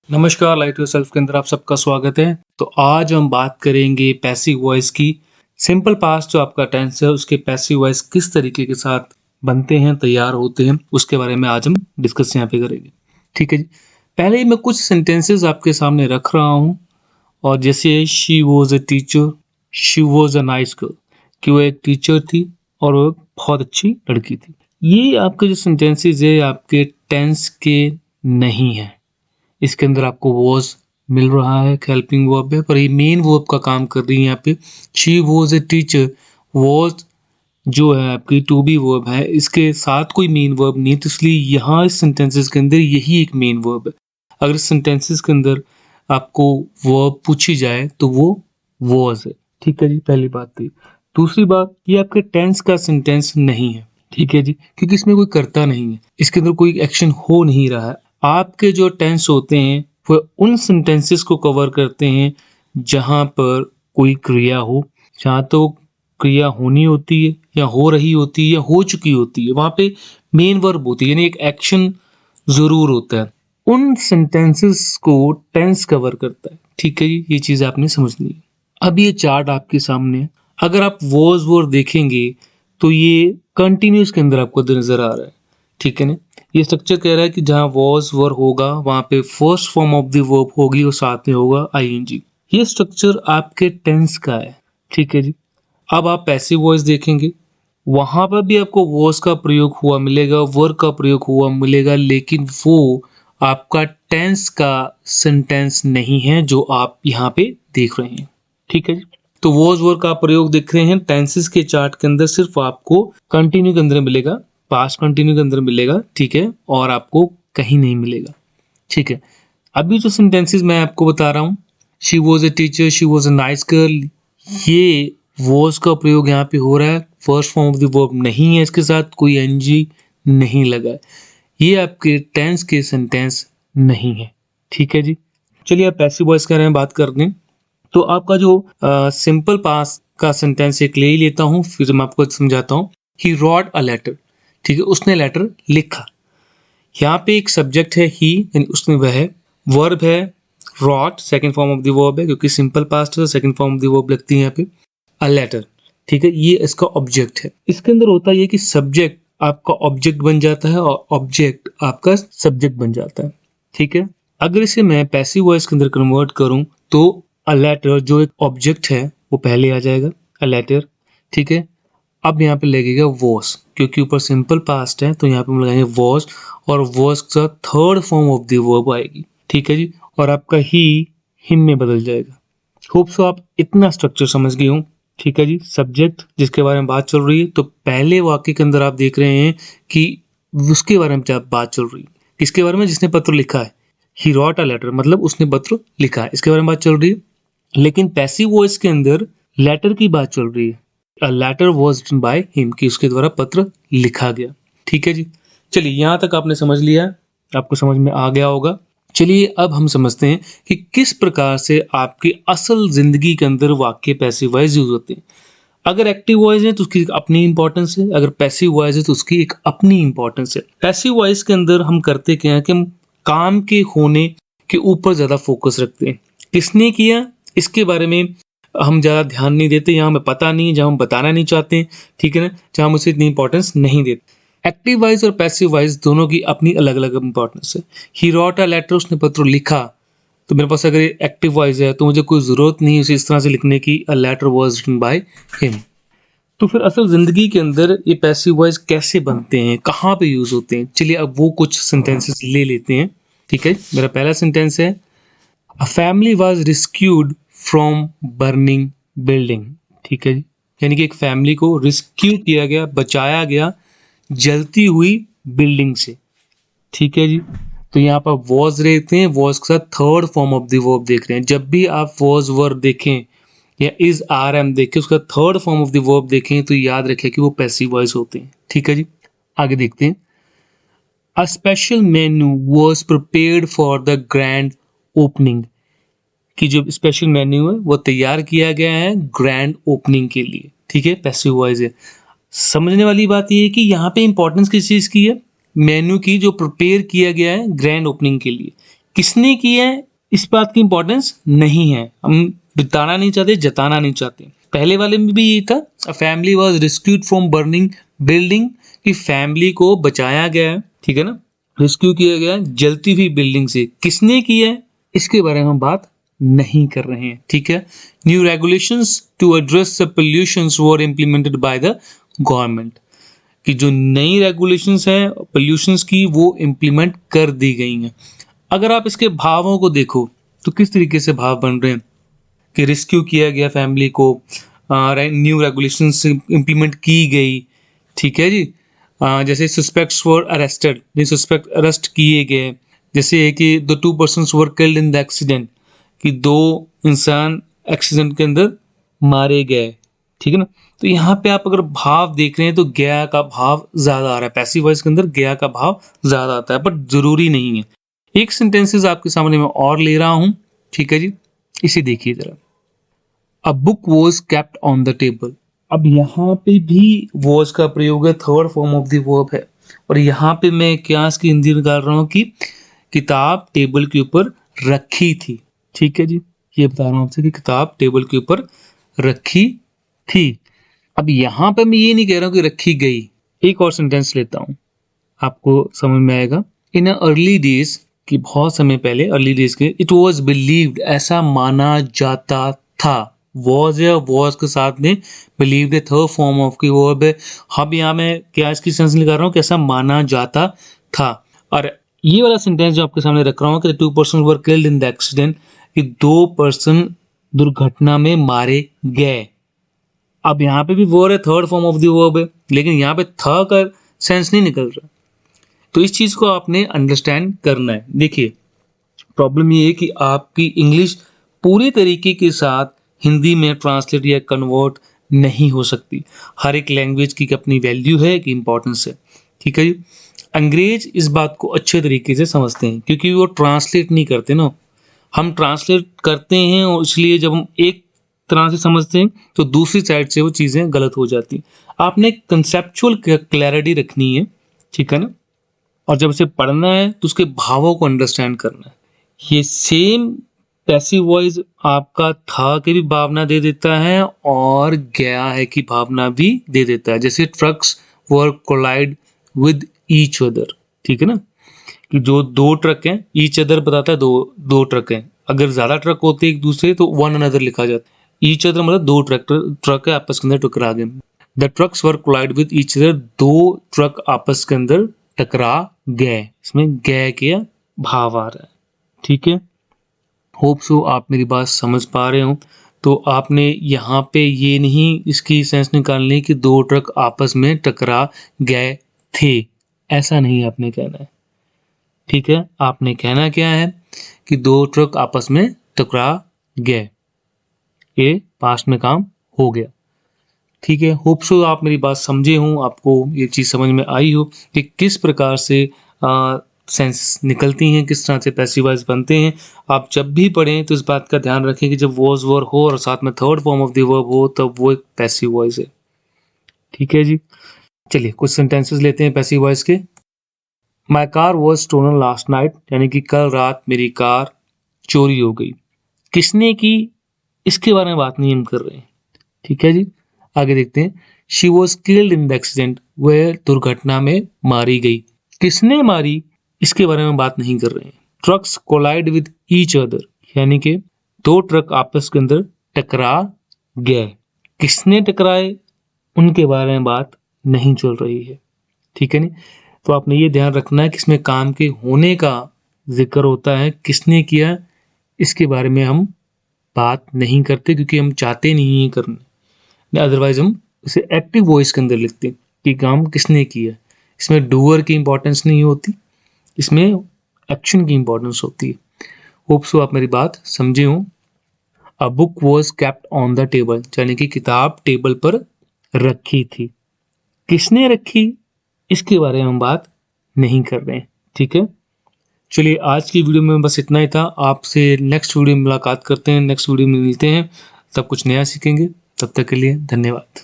नमस्कार, light your self के अंदर आप सबका स्वागत है। तो आज हम बात करेंगे पैसिव वॉइस की। सिंपल पास्ट जो आपका टेंस है उसके पैसिव वॉइस किस तरीके के साथ बनते हैं, तैयार होते हैं, उसके बारे में आज हम डिस्कस यहाँ पे करेंगे। ठीक है जी। पहले ही मैं कुछ सेंटेंसेस आपके सामने रख रहा हूँ और जैसे she was a teacher, she was a nice girl, कि वो एक टीचर थी और वो बहुत अच्छी लड़की थी। ये आपके जो सेंटेंसेस है आपके टेंस के नहीं है। इसके अंदर आपको वॉज मिल रहा है, हेल्पिंग वर्ब है, पर ये मेन वर्ब का काम कर रही है यहाँ पे। She was a teacher, was जो है आपकी टू बी वर्ब है, इसके साथ कोई मेन वर्ब नहीं, तो इसलिए यहाँ इस सेंटेंसेस के अंदर यही एक मेन वर्ब है। अगर इस सेंटेंसेस के अंदर आपको वर्ब पूछी जाए तो वो वॉज है। ठीक है जी, पहली बात थी। दूसरी बात, ये आपके टेंस का सेंटेंस नहीं है। ठीक है जी, क्योंकि इसमें कोई करता नहीं है, इसके अंदर कोई एक्शन हो नहीं रहा है। आपके जो टेंस होते हैं वो उन सेंटेंसेस को कवर करते हैं जहां पर कोई क्रिया हो, जहां तो क्रिया होनी होती है या हो रही होती है या हो चुकी होती है, वहां पे मेन वर्ब होती है, यानी एक एक्शन जरूर होता है। उन सेंटेंसेस को टेंस कवर करता है। ठीक है जी, ये चीज आपने समझनी है। अब ये चार्ट आपके सामने है। अगर आप वॉज वर्ड देखेंगे तो ये कंटिन्यूस के अंदर आपको नजर आ रहा है। ठीक है ना। ये स्ट्रक्चर कह रहा है कि जहां वॉज वर्ब होगा वहां पे first form of the verb होगी और साथ में होगा आईएनजी। ये स्ट्रक्चर आपके टेंस का है। ठीक है जी। अब आप पैसिव वॉइस देखेंगे, वहां पर भी आपको वॉज का प्रयोग हुआ मिलेगा, वर्ब का प्रयोग हुआ मिलेगा, लेकिन वो आपका टेंस का सेंटेंस नहीं है जो आप यहाँ पे देख रहे हैं। ठीक है जी। तो वॉज वर्ब का प्रयोग देख रहे हैं टेंसेस के चार्ट के अंदर, सिर्फ आपको कंटिन्यू के अंदर मिलेगा, पास्ट कंटिन्यू के अंदर मिलेगा। ठीक है, और आपको कहीं नहीं मिलेगा। ठीक है। अभी जो सेंटेंसेस मैं आपको बता रहा हूँ, she was a teacher, she was a nice girl, ये वॉज का प्रयोग यहाँ पे हो रहा है, first form of the verb नहीं है, इसके साथ कोई एनजी नहीं लगा है। ये आपके टेंस के सेंटेंस नहीं है। ठीक है जी। चलिए आप पैसिव वॉइस के बारे में बात करते हैं। तो आपका जो सिंपल पास्ट का सेंटेंस एक ले ही लेता हूँ, फिर मैं आपको समझाता हूँ। ही रॉट अ लेटर, ठीक है, उसने लेटर लिखा। यहाँ पे एक सब्जेक्ट है ही, यानी उसने वह है। वर्ब है wrote, second form of the verb है, क्योंकि सिंपल पास्ट है, second form of the verb लगती है यहाँ पे। अ लेटर, ठीक है, ये इसका ऑब्जेक्ट है। इसके अंदर होता है ये कि सब्जेक्ट आपका ऑब्जेक्ट बन जाता है और ऑब्जेक्ट आपका सब्जेक्ट बन जाता है। ठीक है। अगर इसे मैं पैसिव वॉइस के अंदर कन्वर्ट करूं तो अ लेटर जो एक ऑब्जेक्ट है वो पहले आ जाएगा, अ लेटर। ठीक है। अब यहाँ पे लगेगा वॉस, क्योंकि ऊपर सिंपल पास्ट है तो यहाँ पे हम लगाएंगे वॉस, और वॉस का third form of the verb आएगी। ठीक है जी। और आपका ही हिम में बदल जाएगा। होप सो आप इतना स्ट्रक्चर समझ गए हो। ठीक है जी। सब्जेक्ट जिसके बारे में बात चल रही है, तो पहले वाक्य के अंदर आप देख रहे हैं कि उसके बारे में बात चल रही है, किसके बारे में, जिसने पत्र लिखा है। ही रॉट अ लेटर, मतलब उसने पत्र लिखा है, इसके बारे में बात चल रही है। लेकिन पैसिव वॉइस के अंदर लेटर की बात चल रही है। A letter was written by him, कि उसके द्वारा पत्र लिखा गया। ठीक है जी। चलिए यहां तक आपने समझ लिया, आपको समझ में आ गया होगा। चलिए अब हम समझते हैं कि किस प्रकार से आपकी असल जिंदगी के अंदर वाक्य पैसिव वॉइस यूज होते हैं। अगर एक्टिव वॉइस है तो उसकी अपनी इंपॉर्टेंस है, अगर पैसिव वॉइस है तो उसकी एक अपनी इंपॉर्टेंस है। पैसिव वॉइस के अंदर हम करते क्या है कि हम काम के होने के ऊपर ज्यादा फोकस रखते हैं। किसने किया इसके बारे में हम ज्यादा ध्यान नहीं देते, यहाँ हमें पता नहीं, जहाँ हम बताना नहीं चाहते हैं। ठीक है ना, जहाँ हम उसे इतनी इंपॉर्टेंस नहीं देते। एक्टिव वॉइस और पैसिव वॉइस दोनों की अपनी अलग अलग इंपॉर्टेंस है। ही रॉट अ लेटर, उसने पत्र लिखा, तो मेरे पास अगर एक्टिव वॉइस है तो मुझे कोई जरूरत नहीं उसे इस तरह से लिखने की, a letter was written by him. तो फिर असल जिंदगी के अंदर ये पैसिव वॉइस कैसे बनते हैं, कहाँ पे यूज होते हैं, चलिए अब वो कुछ सेंटेंसेस ले लेते हैं। ठीक है। मेरा पहला सेंटेंस है, a family was rescued from burning building. ठीक है जी। यानी कि एक फैमिली को रिस्क्यू किया गया, बचाया गया जलती हुई बिल्डिंग से। ठीक है जी। तो यहाँ पर वॉज देखते हैं, वॉज के साथ third form of the verb देख रहे हैं। जब भी आप वॉज वर्ब देखें या इज आर एम देखें, उसका third form of the verb देखें तो याद रखें कि वो पैसिव वॉइस होते हैं। ठीक है जी। आगे देखते हैं, a special menu was prepared for the grand opening, कि जो स्पेशल मेन्यू है वो तैयार किया गया है ग्रैंड ओपनिंग के लिए। ठीक है, पैसिव वॉइस है। समझने वाली बात यह है कि यहाँ पे इंपॉर्टेंस किस चीज की है, मेन्यू की, जो प्रिपेयर किया गया है ग्रैंड ओपनिंग के लिए। किसने की है इस बात की इंपॉर्टेंस नहीं है, हम बताना नहीं चाहते, जताना नहीं चाहते। पहले वाले में भी यही था, अ family was rescued from burning building, कि फैमिली को बचाया गया है, ठीक है ना, रेस्क्यू किया गया है जलती हुई बिल्डिंग से। किसने किया है इसके बारे में हम बात नहीं कर रहे हैं, ठीक है। New regulations to address the pollutions were implemented by the government, कि जो नई रेगुलेशंस है पोल्यूशंस की वो इम्प्लीमेंट कर दी गई हैं। अगर आप इसके भावों को देखो तो किस तरीके से भाव बन रहे हैं कि रेस्क्यू किया गया फैमिली को, न्यू रेगुलेशंस इम्प्लीमेंट की गई, ठीक है जी। जैसे suspects were arrested, suspect arrest किए गए, जैसे है कि the 2 persons were killed in the accident, कि 2 इंसान एक्सीडेंट के अंदर मारे गए, ठीक है ना। तो यहाँ पे आप अगर भाव देख रहे हैं तो गया का भाव ज्यादा आ रहा है, पैसिव वॉइस के अंदर गया का भाव ज्यादा आता है, बट जरूरी नहीं है। एक सेंटेंसेस आपके सामने मैं और ले रहा हूं, ठीक है जी, इसे देखिए जरा। A book was kept on the table, अब यहाँ पे भी वॉज का प्रयोग है, third form of the verb है, और यहाँ पे मैं क्या इसकी हिंदी निकाल रहा हूँ कि किताब टेबल के ऊपर रखी थी, ठीक है जी। ये बता रहा हूँ आपसे कि किताब टेबल के ऊपर रखी थी। अब यहाँ पे मैं ये नहीं कह रहा हूँ कि रखी गई। एक और सेंटेंस लेता हूँ, आपको समझ में आएगा। इन अर्ली डेज, कि बहुत समय पहले, अर्ली डेज के, इट वॉज बिलीव्ड, ऐसा माना जाता था। वॉज या वॉज के साथ में बिलीव्ड थर्ड फॉर्म ऑफ की वर्ब है। अब यहाँ मैं क्या इसकी सेंस निकाल रहा हूँ, कैसा माना जाता था। और ये वाला सेंटेंस जो आपके सामने रख रहा हूँ कि 2 person were killed in the accident, कि 2 पर्सन दुर्घटना में मारे गए। अब यहाँ पे भी वर्ब है, third form of the verb है, लेकिन यहाँ पे थ का सेंस नहीं निकल रहा। तो इस चीज को आपने अंडरस्टैंड करना है। देखिए प्रॉब्लम ये है कि आपकी इंग्लिश पूरी तरीके के साथ हिंदी में ट्रांसलेट या कन्वर्ट नहीं हो सकती। हर एक लैंग्वेज की अपनी वैल्यू है, कि इंपॉर्टेंस है, ठीक है जी। अंग्रेज इस बात को अच्छे तरीके से समझते हैं, क्योंकि वो ट्रांसलेट नहीं करते ना, हम ट्रांसलेट करते हैं, और इसलिए जब हम एक तरह से समझते हैं तो दूसरी साइड से वो चीज़ें गलत हो जाती। आपने कंसेप्चुअल क्लैरिटी रखनी है, ठीक है ना, और जब इसे पढ़ना है तो उसके भावों को अंडरस्टैंड करना है। ये सेम पैसिव वॉइस आपका था की भी भावना दे देता है और गया है की भावना भी दे देता है। जैसे trucks were collide with each other, ठीक है ना, कि जो 2 ट्रक हैं, ईच अदर बताता है दो ट्रक हैं। अगर ज्यादा ट्रक होते एक दूसरे तो वन अनदर लिखा जाता है। ईच अदर मतलब 2 ट्रक है आपस के अंदर टकरा गए। The trucks were collide with each other, 2 truck आपस के अंदर टकरा गए, इसमें गए के भाव आ रहा है, ठीक है। होप सो आप मेरी बात समझ पा रहे हो। तो आपने यहाँ पे ये नहीं इसकी सेंस निकालनी कि 2 ट्रक आपस में टकरा गए थे, ऐसा नहीं आपने कहना है, ठीक है। आपने कहना क्या है कि 2 ट्रक आपस में टकरा गए, ये पास्ट में काम हो गया, ठीक है। होप सो आप मेरी बात समझे हो, आपको ये चीज़ समझ में आई हो कि किस प्रकार से सेंस निकलती हैं, किस तरह से पैसिव वॉइस बनते हैं। आप जब भी पढ़ें तो इस बात का ध्यान रखें कि जब वॉज वर हो और साथ में third form of the verb हो तब वो एक पैसिव वॉइस है, ठीक है जी। चलिए कुछ सेंटेंसेस लेते हैं पैसिव वॉइस के। My car was stolen last night, यानी कि कल रात मेरी कार चोरी हो गई। किसने की इसके बारे में बात नहीं हम कर रहे हैं, ठीक है जी। आगे देखते हैं। She was killed in the accident, वह दुर्घटना में मारी गई। किसने मारी इसके बारे में बात नहीं कर रहे हैं। Trucks collide with each other, यानी कि 2 ट्रक आपस के अंदर टकरा गए। किसने टकराए उनके बारे में बात नहीं चल रही है, ठीक है नहीं। तो आपने ये ध्यान रखना है कि इसमें काम के होने का जिक्र होता है, किसने किया इसके बारे में हम बात नहीं करते, क्योंकि हम चाहते नहीं है करने। अदरवाइज हम इसे एक्टिव वॉइस के अंदर लिखते हैं कि काम किसने किया। इसमें डूअर की इंपॉर्टेंस नहीं होती, इसमें एक्शन की इंपॉर्टेंस होती है। होप सो आप मेरी बात समझे हो। A book was kept on the table, यानी कि किताब टेबल पर रखी थी। किसने रखी इसके बारे में हम बात नहीं कर रहे हैं, ठीक है। चलिए आज की वीडियो में बस इतना ही था। आपसे नेक्स्ट वीडियो में मुलाकात करते हैं, नेक्स्ट वीडियो में मिलते हैं, तब कुछ नया सीखेंगे। तब तक के लिए धन्यवाद।